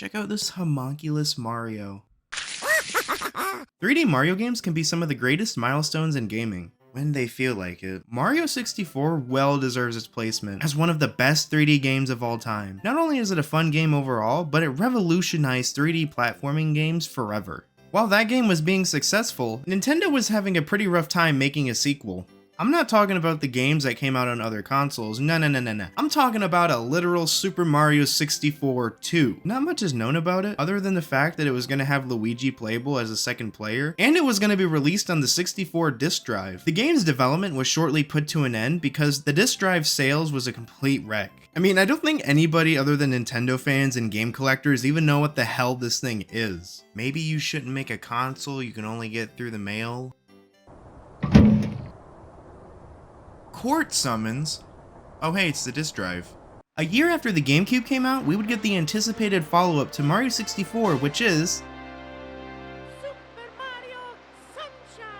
Check out this homunculus Mario. 3D Mario games can be some of the greatest milestones in gaming, when they feel like it. Mario 64 well deserves its placement as one of the best 3D games of all time. Not only is it a fun game overall, but it revolutionized 3D platforming games forever. While that game was being successful, Nintendo was having a pretty rough time making a sequel. I'm not talking about the games that came out on other consoles, no. I'm talking about a literal Super Mario 64 2. Not much is known about it, other than the fact that it was going to have Luigi playable as a second player, and it was going to be released on the 64 disk drive. The game's development was shortly put to an end because the disk drive sales was a complete wreck. I mean, I don't think anybody other than Nintendo fans and game collectors even know what the hell this thing is. Maybe you shouldn't make a console you can only get through the mail? Court summons? Oh hey, it's the disk drive. A year after the GameCube came out, we would get the anticipated follow-up to Mario 64, which is Super Mario Sunshine!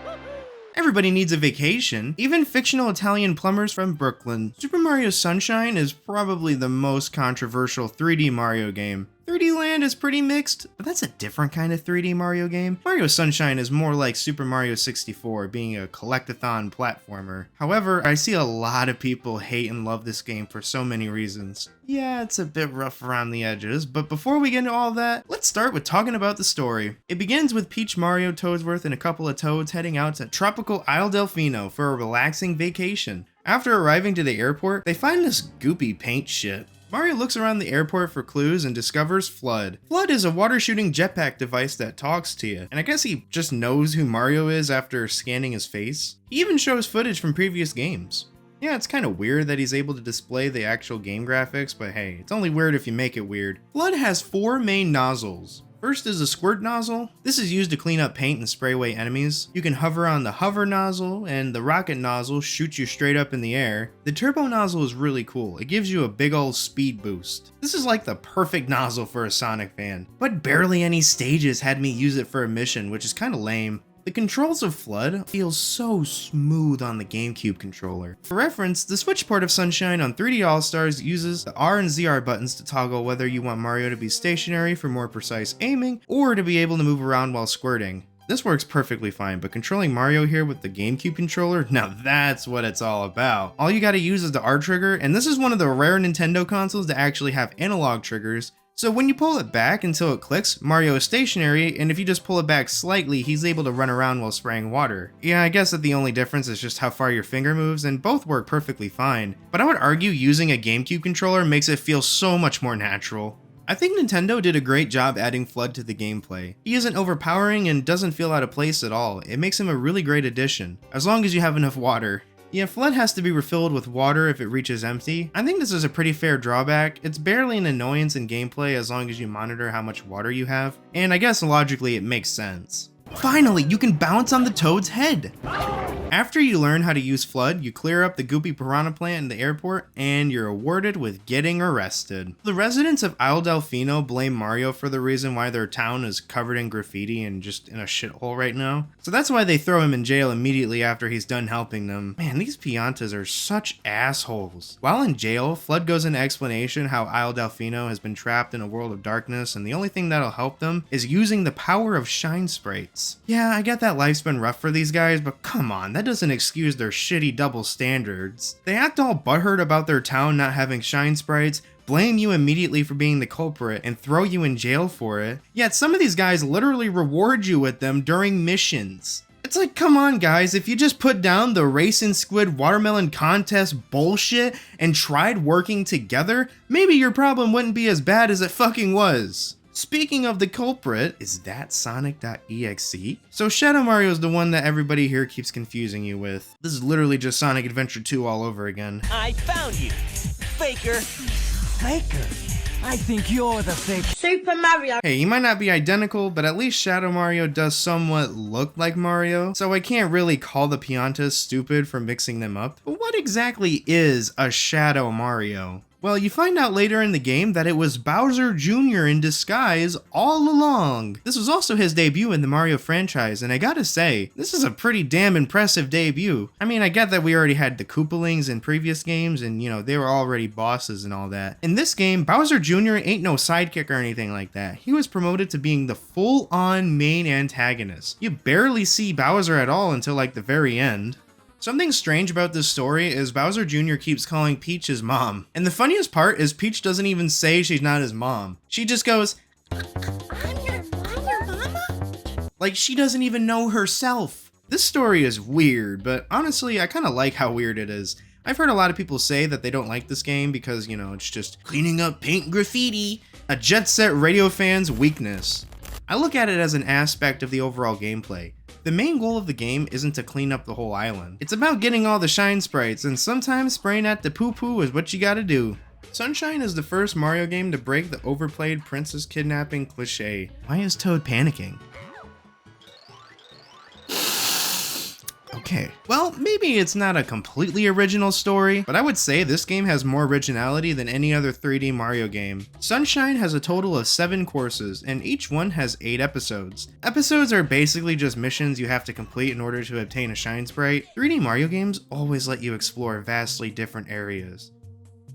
Woohoo! Everybody needs a vacation, even fictional Italian plumbers from Brooklyn. Super Mario Sunshine is probably the most controversial 3D Mario game. 3D Land is pretty mixed, but that's a different kind of 3D Mario game. Mario Sunshine is more like Super Mario 64, being a collectathon platformer. However, I see a lot of people hate and love this game for so many reasons. Yeah, it's a bit rough around the edges, but before we get into all that, let's start with talking about the story. It begins with Peach, Mario, Toadsworth, and a couple of toads heading out to tropical Isle Delfino for a relaxing vacation. After arriving to the airport, they find this goopy paint shit. Mario looks around the airport for clues and discovers Flood. Flood is a water-shooting jetpack device that talks to you, and I guess he just knows who Mario is after scanning his face. He even shows footage from previous games. Yeah, it's kind of weird that he's able to display the actual game graphics, but hey, it's only weird if you make it weird. Flood has 4 main nozzles. First is a squirt nozzle. This is used to clean up paint and spray away enemies. You can hover on the hover nozzle, and the rocket nozzle shoots you straight up in the air. The turbo nozzle is really cool. It gives you a big old speed boost. This is like the perfect nozzle for a Sonic fan, but barely any stages had me use it for a mission, which is kind of lame. The controls of Flood feel so smooth on the GameCube controller. For reference, the Switch port of Sunshine on 3D All-Stars uses the R and ZR buttons to toggle whether you want Mario to be stationary for more precise aiming, or to be able to move around while squirting. This works perfectly fine, but controlling Mario here with the GameCube controller, now that's what it's all about. All you gotta use is the R trigger, and this is one of the rare Nintendo consoles to actually have analog triggers. So when you pull it back until it clicks, Mario is stationary, and if you just pull it back slightly, he's able to run around while spraying water. Yeah, I guess that the only difference is just how far your finger moves, and both work perfectly fine. But I would argue using a GameCube controller makes it feel so much more natural. I think Nintendo did a great job adding Flood to the gameplay. He isn't overpowering and doesn't feel out of place at all. It makes him a really great addition, as long as you have enough water. Yeah, Flood has to be refilled with water if it reaches empty. I think this is a pretty fair drawback. It's barely an annoyance in gameplay as long as you monitor how much water you have, and I guess logically it makes sense. Finally, you can bounce on the Toad's head! After you learn how to use Flood, you clear up the goopy piranha plant in the airport, and you're awarded with getting arrested. The residents of Isle Delfino blame Mario for the reason why their town is covered in graffiti and just in a shithole right now. So that's why they throw him in jail immediately after he's done helping them. Man, these Piantas are such assholes. While in jail, Flood goes into explanation how Isle Delfino has been trapped in a world of darkness, and the only thing that'll help them is using the power of shine sprites. Yeah, I get that life's been rough for these guys, but come on, that doesn't excuse their shitty double standards. They act all butthurt about their town not having shine sprites, blame you immediately for being the culprit, and throw you in jail for it. Yet some of these guys literally reward you with them during missions. It's like, come on guys, if you just put down the Racing Squid Watermelon Contest bullshit and tried working together, maybe your problem wouldn't be as bad as it fucking was. Speaking of the culprit, is that Sonic.exe? So Shadow Mario is the one that everybody here keeps confusing you with. This is literally just Sonic Adventure 2 all over again. I found you, faker. Faker? I think you're the fake Super Mario! Hey, you might not be identical, but at least Shadow Mario does somewhat look like Mario, so I can't really call the Piantas stupid for mixing them up. But what exactly is a Shadow Mario? Well, you find out later in the game that it was Bowser Jr. in disguise all along. This was also his debut in the Mario franchise, and I gotta say, this is a pretty damn impressive debut. I mean, I get that we already had the Koopalings in previous games, and you know, they were already bosses and all that. In this game, Bowser Jr. ain't no sidekick or anything like that. He was promoted to being the full-on main antagonist. You barely see Bowser at all until like the very end. Something strange about this story is Bowser Jr. keeps calling Peach his mom. And the funniest part is Peach doesn't even say she's not his mom. She just goes, I'm your mama? Like she doesn't even know herself. This story is weird, but honestly, I kind of like how weird it is. I've heard a lot of people say that they don't like this game because, you know, it's just cleaning up paint graffiti. A Jet Set Radio fan's weakness. I look at it as an aspect of the overall gameplay. The main goal of the game isn't to clean up the whole island. It's about getting all the shine sprites, and sometimes spraying at the poo-poo is what you gotta do. Sunshine is the first Mario game to break the overplayed princess kidnapping cliché. Why is Toad panicking? Okay, well, maybe it's not a completely original story, but I would say this game has more originality than any other 3D Mario game. Sunshine has a total of 7 courses, and each one has 8 episodes. Episodes are basically just missions you have to complete in order to obtain a shine sprite. 3D Mario games always let you explore vastly different areas.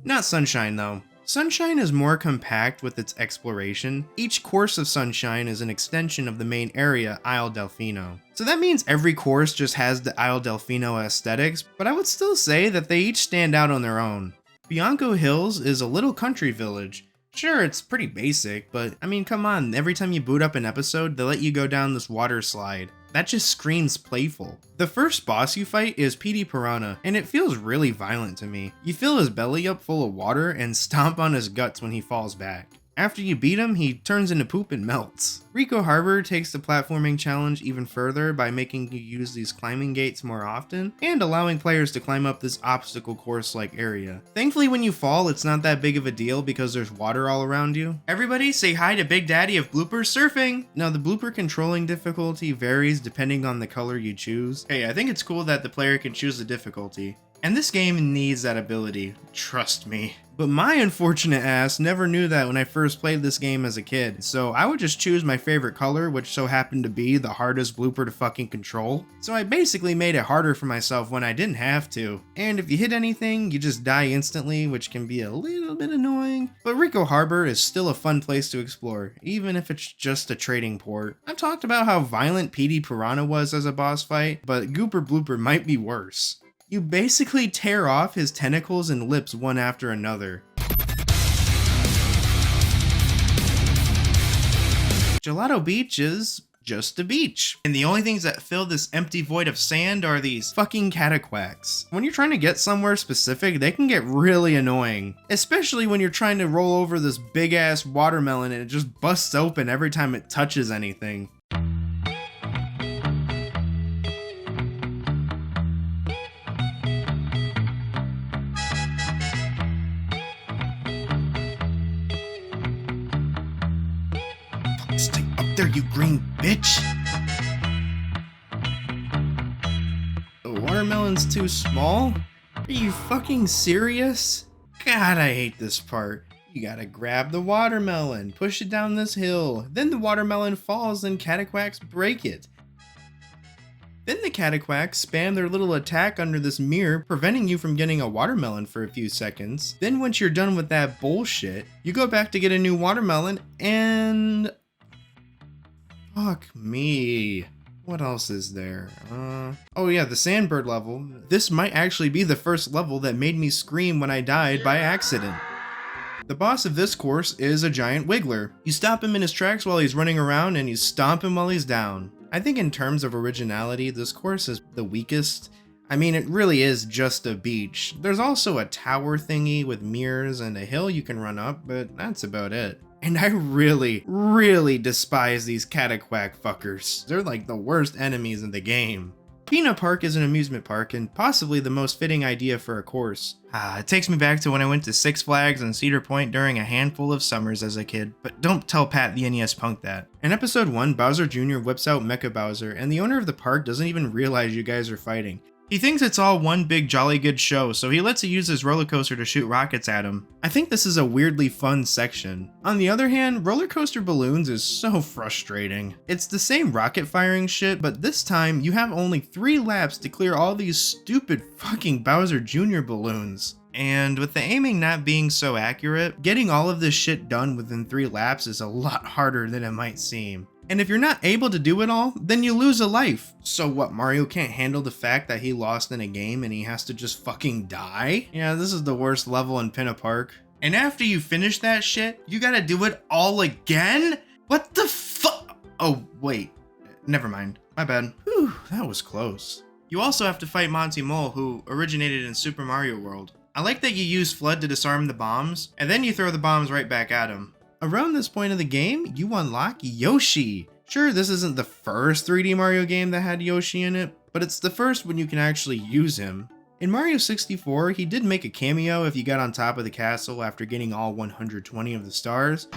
Not Sunshine though. Sunshine is more compact with its exploration. Each course of Sunshine is an extension of the main area, Isle Delfino. So that means every course just has the Isle Delfino aesthetics, but I would still say that they each stand out on their own. Bianco Hills is a little country village. Sure, it's pretty basic, but I mean, come on, every time you boot up an episode, they let you go down this water slide. That just screams playful. The first boss you fight is Petey Piranha, and it feels really violent to me. You fill his belly up full of water and stomp on his guts when he falls back. After you beat him, he turns into poop and melts. Ricco Harbor takes the platforming challenge even further by making you use these climbing gates more often, and allowing players to climb up this obstacle course-like area. Thankfully when you fall, it's not that big of a deal because there's water all around you. Everybody say hi to Big Daddy of Blooper Surfing! Now the blooper controlling difficulty varies depending on the color you choose. Hey, I think it's cool that the player can choose the difficulty. And this game needs that ability, trust me. But my unfortunate ass never knew that when I first played this game as a kid, so I would just choose my favorite color, which so happened to be the hardest blooper to fucking control. So I basically made it harder for myself when I didn't have to. And if you hit anything, you just die instantly, which can be a little bit annoying. But Ricco Harbor is still a fun place to explore, even if it's just a trading port. I've talked about how violent Petey Piranha was as a boss fight, but Gooper Blooper might be worse. You basically tear off his tentacles and lips one after another. Gelato Beach is just a beach. And the only things that fill this empty void of sand are these fucking cataquacks. When you're trying to get somewhere specific, they can get really annoying. Especially when you're trying to roll over this big ass watermelon and it just busts open every time it touches anything. Stay up there, you green bitch! The watermelon's too small? Are you fucking serious? God, I hate this part. You gotta grab the watermelon, push it down this hill, then the watermelon falls and cataquacks break it. Then the cataquacks spam their little attack under this mirror, preventing you from getting a watermelon for a few seconds. Then once you're done with that bullshit, you go back to get a new watermelon and... fuck me. What else is there? Oh yeah, the Sandbird level. This might actually be the first level that made me scream when I died by accident. The boss of this course is a giant wiggler. You stop him in his tracks while he's running around and you stomp him while he's down. I think in terms of originality, this course is the weakest. I mean, it really is just a beach. There's also a tower thingy with mirrors and a hill you can run up, but that's about it. And I really despise these cataquack fuckers. They're like the worst enemies in the game. Pinna Park is an amusement park and possibly the most fitting idea for a course. It takes me back to when I went to Six Flags and Cedar Point during a handful of summers as a kid, but don't tell Pat the NES Punk that. In episode 1, Bowser Jr. whips out Mecha Bowser and the owner of the park doesn't even realize you guys are fighting. He thinks it's all one big jolly good show, so he lets you use his roller coaster to shoot rockets at him. I think this is a weirdly fun section. On the other hand, roller coaster balloons is so frustrating. It's the same rocket firing shit, but this time you have only 3 laps to clear all these stupid fucking Bowser Jr. balloons. And with the aiming not being so accurate, getting all of this shit done within 3 laps is a lot harder than it might seem. And if you're not able to do it all, then you lose a life. So what, Mario can't handle the fact that he lost in a game and he has to just fucking die? Yeah, this is the worst level in Pinna Park. And after you finish that shit, you gotta do it all again? What the fuck? Oh, wait. Never mind. My bad. Whew, that was close. You also have to fight Monty Mole, who originated in Super Mario World. I like that you use Flood to disarm the bombs, and then you throw the bombs right back at him. Around this point of the game, you unlock Yoshi. Sure, this isn't the first 3D Mario game that had Yoshi in it, but it's the first when you can actually use him. In Mario 64, he did make a cameo if you got on top of the castle after getting all 120 of the stars.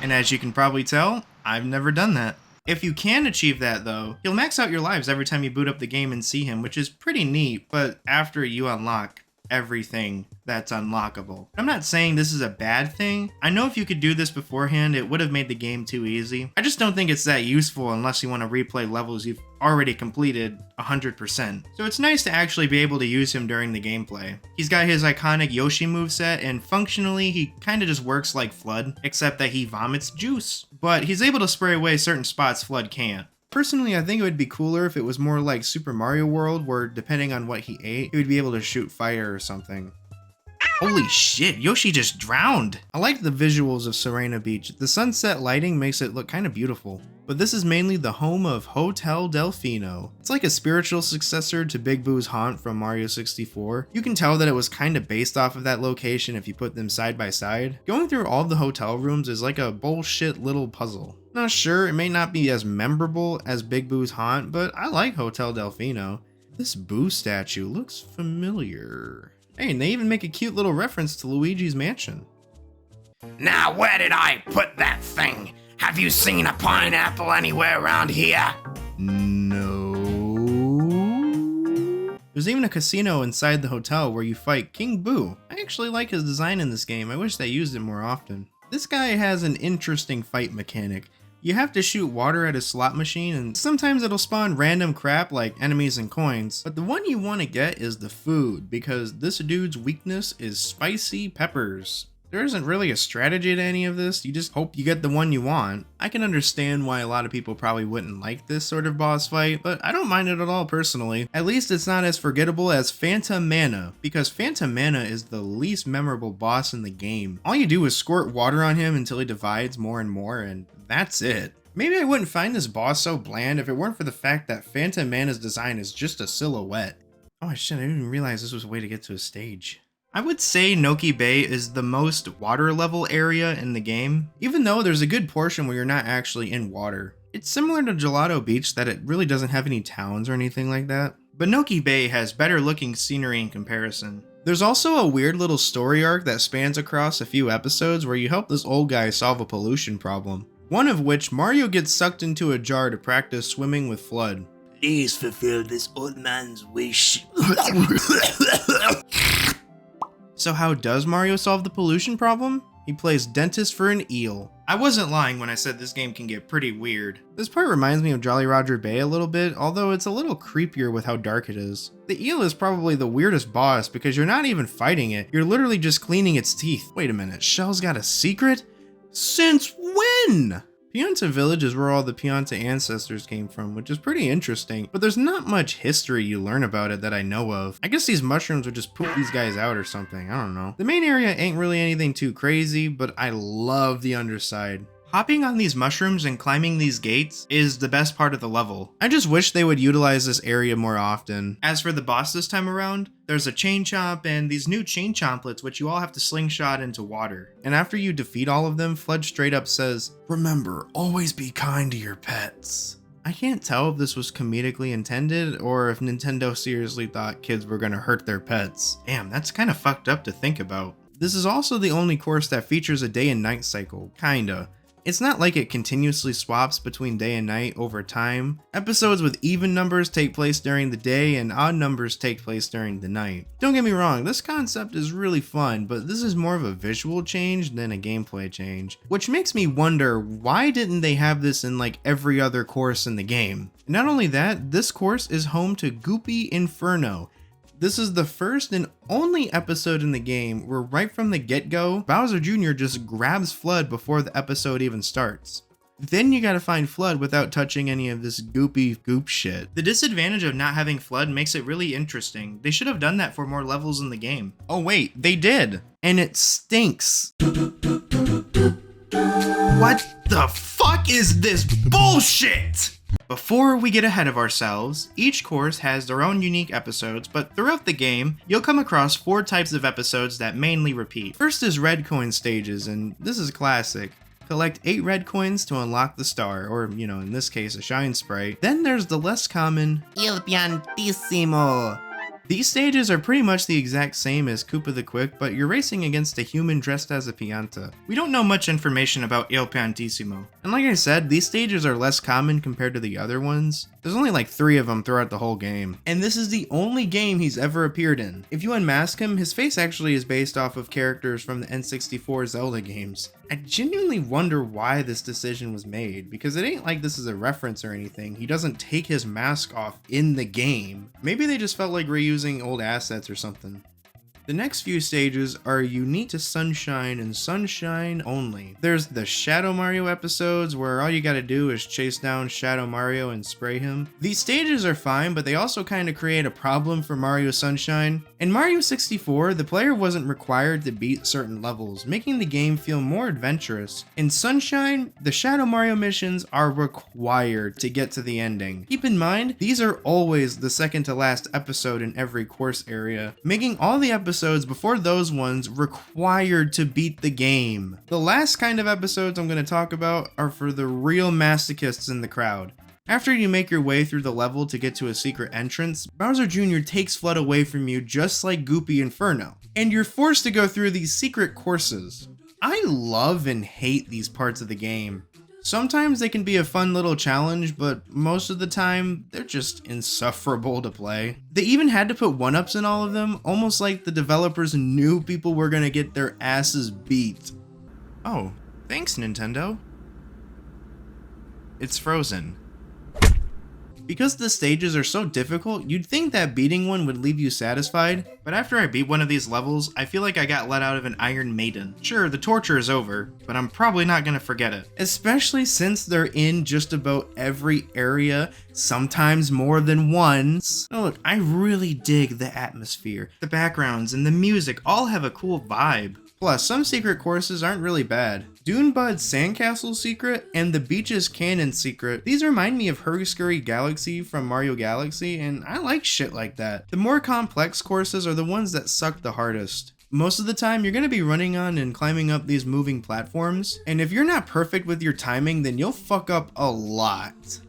And as you can probably tell, I've never done that. If you can achieve that though, he'll max out your lives every time you boot up the game and see him, which is pretty neat, but after you unlock everything that's unlockable. I'm not saying this is a bad thing. I know if you could do this beforehand, it would have made the game too easy. I just don't think it's that useful unless you want to replay levels you've already completed 100%. So it's nice to actually be able to use him during the gameplay. He's got his iconic Yoshi moveset, and functionally he kinda just works like Flood, except that he vomits juice. But he's able to spray away certain spots Flood can't. Personally, I think it would be cooler if it was more like Super Mario World, where depending on what he ate, he would be able to shoot fire or something. Holy shit, Yoshi just drowned! I like the visuals of Sirena Beach. The sunset lighting makes it look kind of beautiful. But this is mainly the home of Hotel Delfino. It's like a spiritual successor to Big Boo's haunt from Mario 64. You can tell that it was kind of based off of that location if you put them side by side. Going through all the hotel rooms is like a bullshit little puzzle. Now sure, it may not be as memorable as Big Boo's haunt, but I like Hotel Delfino. This Boo statue looks familiar. Hey, and they even make a cute little reference to Luigi's mansion. Now, where did I put that thing? Have you seen a pineapple anywhere around here? No. There's even a casino inside the hotel where you fight King Boo. I actually like his design in this game. I wish they used it more often. This guy has an interesting fight mechanic. You have to shoot water at a slot machine, and sometimes it'll spawn random crap like enemies and coins. But the one you want to get is the food, because this dude's weakness is spicy peppers. There isn't really a strategy to any of this, you just hope you get the one you want. I can understand why a lot of people probably wouldn't like this sort of boss fight, but I don't mind it at all personally. At least it's not as forgettable as Phantom Mana, because Phantom Mana is the least memorable boss in the game. All you do is squirt water on him until he divides more and more, and that's it. Maybe I wouldn't find this boss so bland if it weren't for the fact that Phantom Mana's design is just a silhouette. Oh shit, I didn't even realize this was a way to get to a stage. I would say Noki Bay is the most water level area in the game, even though there's a good portion where you're not actually in water. It's similar to Gelato Beach that it really doesn't have any towns or anything like that, but Noki Bay has better looking scenery in comparison. There's also a weird little story arc that spans across a few episodes where you help this old guy solve a pollution problem. One of which, Mario gets sucked into a jar to practice swimming with Flood. Please fulfill this old man's wish. So how does Mario solve the pollution problem? He plays dentist for an eel. I wasn't lying when I said this game can get pretty weird. This part reminds me of Jolly Roger Bay a little bit, although it's a little creepier with how dark it is. The eel is probably the weirdest boss because you're not even fighting it, you're literally just cleaning its teeth. Wait a minute, Shell's got a secret? Since when? Pianta Village is where all the Pianta ancestors came from, which is pretty interesting, but there's not much history you learn about it that I know of. I guess these mushrooms would just poop these guys out or something, I don't know. The main area ain't really anything too crazy, but I love the underside. Hopping on these mushrooms and climbing these gates is the best part of the level. I just wish they would utilize this area more often. As for the boss this time around, there's a chain chomp and these new chain chomplets which you all have to slingshot into water. And after you defeat all of them, Flood straight up says, "Remember, always be kind to your pets." I can't tell if this was comedically intended or if Nintendo seriously thought kids were gonna hurt their pets. Damn, that's kind of fucked up to think about. This is also the only course that features a day and night cycle, kinda. It's not like it continuously swaps between day and night over time. Episodes with even numbers take place during the day and odd numbers take place during the night. Don't get me wrong, this concept is really fun, but this is more of a visual change than a gameplay change, which makes me wonder why didn't they have this in like every other course in the game? Not only that, this course is home to Goopy Inferno. This is the first and only episode in the game where right from the get-go, Bowser Jr. just grabs Flood before the episode even starts. Then you gotta find Flood without touching any of this goopy goop shit. The disadvantage of not having Flood makes it really interesting. They should have done that for more levels in the game. Oh wait, they did! And it stinks. What the fuck is this bullshit? Before we get ahead of ourselves, each course has their own unique episodes, but throughout the game, you'll come across 4 types of episodes that mainly repeat. First is red coin stages, and this is classic. Collect 8 red coins to unlock the star, or, you know, in this case, a shine sprite. Then there's the less common Il Piantissimo. These stages are pretty much the exact same as Koopa the Quick, but you're racing against a human dressed as a Pianta. We don't know much information about Il Piantissimo. And like I said, these stages are less common compared to the other ones. There's only like 3 of them throughout the whole game. And this is the only game he's ever appeared in. If you unmask him, his face actually is based off of characters from the N64 Zelda games. I genuinely wonder why this decision was made, because it ain't like this is a reference or anything. He doesn't take his mask off in the game. Maybe they just felt like reusing old assets or something. The next few stages are unique to Sunshine and Sunshine only. There's the Shadow Mario episodes where all you gotta do is chase down Shadow Mario and spray him. These stages are fine, but they also kind of create a problem for Mario Sunshine. In Mario 64, the player wasn't required to beat certain levels, making the game feel more adventurous. In Sunshine, the Shadow Mario missions are required to get to the ending. Keep in mind, these are always the second to last episode in every course area, making all the episodes before those ones required to beat the game. The last kind of episodes I'm going to talk about are for the real masochists in the crowd. After you make your way through the level to get to a secret entrance, Bowser Jr. takes Flood away from you just like Goopy Inferno, and you're forced to go through these secret courses. I love and hate these parts of the game. Sometimes they can be a fun little challenge, but most of the time, they're just insufferable to play. They even had to put 1-ups in all of them, almost like the developers knew people were gonna get their asses beat. Oh, thanks Nintendo. It's frozen. Because the stages are so difficult, you'd think that beating one would leave you satisfied, but after I beat one of these levels, I feel like I got let out of an Iron Maiden. Sure, the torture is over, but I'm probably not gonna forget it. Especially since they're in just about every area, sometimes more than once. Oh look, I really dig the atmosphere. The backgrounds and the music all have a cool vibe. Plus, some secret courses aren't really bad. Dunebud's Sandcastle secret and the Beach's Cannon secret, these remind me of Hurry Galaxy from Mario Galaxy, and I like shit like that. The more complex courses are the ones that suck the hardest. Most of the time, you're going to be running on and climbing up these moving platforms, and if you're not perfect with your timing, then you'll fuck up a lot.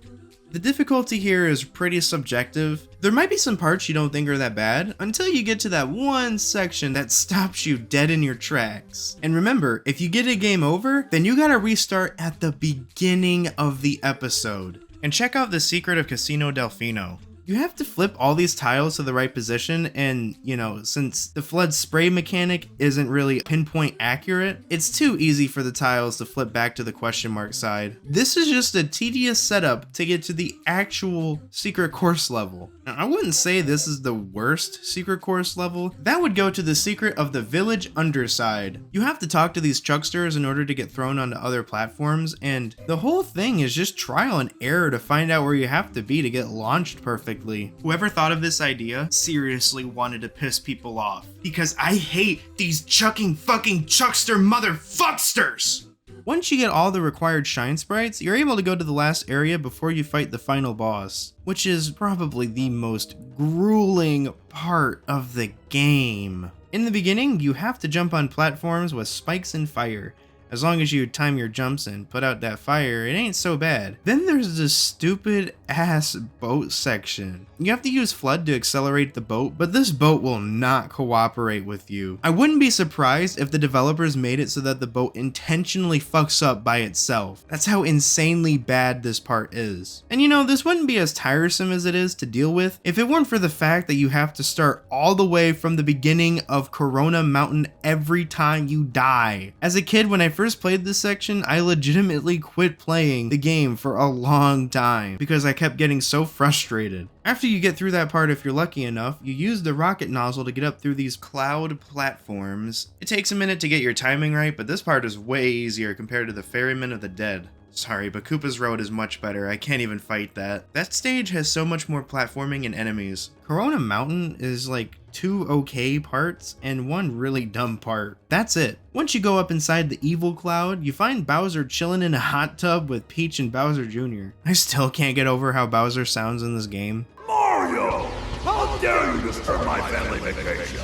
The difficulty here is pretty subjective. There might be some parts you don't think are that bad, until you get to that one section that stops you dead in your tracks. And remember, if you get a game over, then you gotta restart at the beginning of the episode. And check out the secret of Casino Delfino. You have to flip all these tiles to the right position, and, you know, since the flood spray mechanic isn't really pinpoint accurate, it's too easy for the tiles to flip back to the question mark side. This is just a tedious setup to get to the actual secret course level. Now, I wouldn't say this is the worst secret course level. That would go to the secret of the village underside. You have to talk to these chucksters in order to get thrown onto other platforms, and the whole thing is just trial and error to find out where you have to be to get launched perfectly. Whoever thought of this idea seriously wanted to piss people off, because I hate these chucking fucking chuckster motherfucksters! Once you get all the required shine sprites, you're able to go to the last area before you fight the final boss, which is probably the most grueling part of the game. In the beginning, you have to jump on platforms with spikes and fire. As long as you time your jumps and put out that fire, it ain't so bad. Then there's this stupid ass boat section. You have to use FLUDD to accelerate the boat, but this boat will not cooperate with you. I wouldn't be surprised if the developers made it so that the boat intentionally fucks up by itself. That's how insanely bad this part is. And you know, this wouldn't be as tiresome as it is to deal with if it weren't for the fact that you have to start all the way from the beginning of Corona Mountain every time you die. As a kid, when I first played this section, I legitimately quit playing the game for a long time because I kept getting so frustrated. After you get through that part, if you're lucky enough, you use the rocket nozzle to get up through these cloud platforms. It takes a minute to get your timing right, but this part is way easier compared to the Ferryman of the Dead. Sorry, but Koopa's Road is much better. I can't even fight that. That stage has so much more platforming and enemies. Corona Mountain is like 2 okay parts and 1 really dumb part. That's it. Once you go up inside the evil cloud, you find Bowser chilling in a hot tub with Peach and Bowser Jr. I still can't get over how Bowser sounds in this game. Mario! How dare you disturb my family vacation?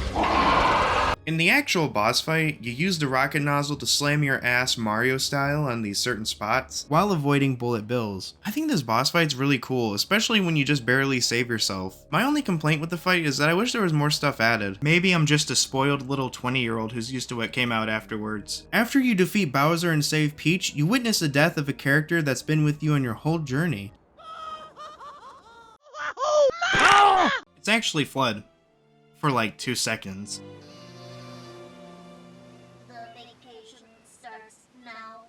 In the actual boss fight, you use the rocket nozzle to slam your ass Mario style on these certain spots while avoiding bullet bills. I think this boss fight's really cool, especially when you just barely save yourself. My only complaint with the fight is that I wish there was more stuff added. Maybe I'm just a spoiled little 20-year-old who's used to what came out afterwards. After you defeat Bowser and save Peach, you witness the death of a character that's been with you on your whole journey. It's actually FLUDD. For like 2 seconds. The vacation starts now.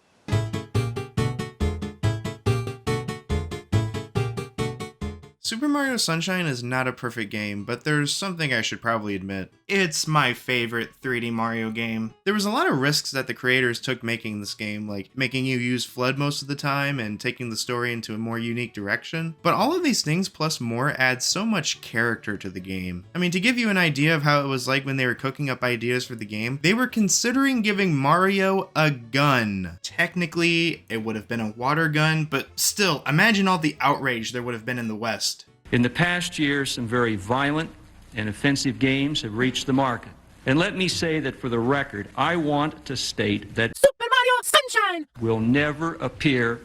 Super Mario Sunshine is not a perfect game, but there's something I should probably admit. It's my favorite 3D Mario game. There was a lot of risks that the creators took making this game, like making you use FLUDD most of the time and taking the story into a more unique direction. But all of these things plus more add so much character to the game. I mean, to give you an idea of how it was like when they were cooking up ideas for the game, they were considering giving Mario a gun. Technically, it would have been a water gun, but still, imagine all the outrage there would have been in the West. In the past year, some very violent and offensive games have reached the market. And let me say that for the record, I want to state that Super Mario Sunshine will never appear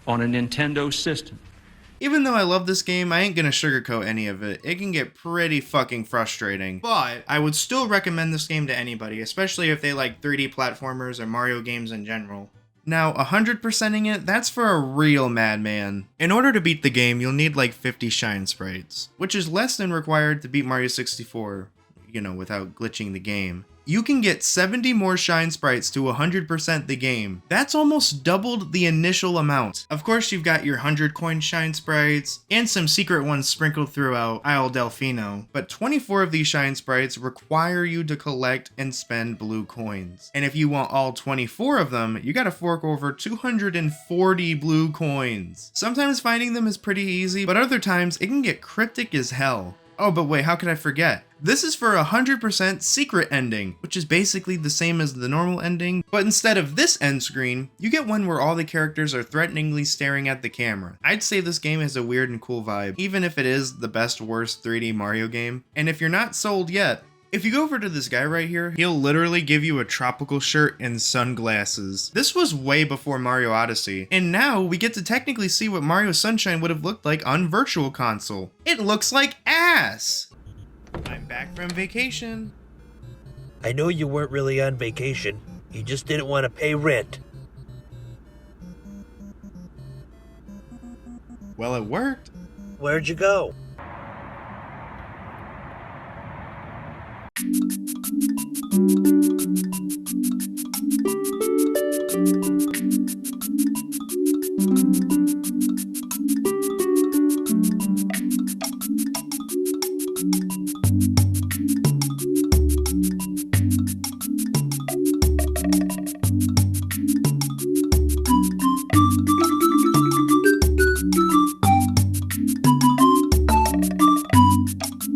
on a Nintendo system. Even though I love this game, I ain't gonna sugarcoat any of it. It can get pretty fucking frustrating. But I would still recommend this game to anybody, especially if they like 3D platformers or Mario games in general. Now, 100%ing it, that's for a real madman. In order to beat the game, you'll need like 50 shine sprites, which is less than required to beat Mario 64, you know, without glitching the game. You can get 70 more shine sprites to 100% the game. That's almost doubled the initial amount. Of course, you've got your 100 coin shine sprites and some secret ones sprinkled throughout Isle Delfino, but 24 of these shine sprites require you to collect and spend blue coins. And if you want all 24 of them, you gotta fork over 240 blue coins. Sometimes finding them is pretty easy, but other times it can get cryptic as hell. Oh, but wait, how could I forget? This is for a 100% secret ending, which is basically the same as the normal ending, but instead of this end screen, you get one where all the characters are threateningly staring at the camera. I'd say this game has a weird and cool vibe, even if it is the best worst 3D Mario game. And if you're not sold yet, if you go over to this guy right here, he'll literally give you a tropical shirt and sunglasses. This was way before Mario Odyssey, and now we get to technically see what Mario Sunshine would have looked like on Virtual Console. It looks like ass! I'm back from vacation. I know you weren't really on vacation. You just didn't want to pay rent. Well, it worked. Where'd you go?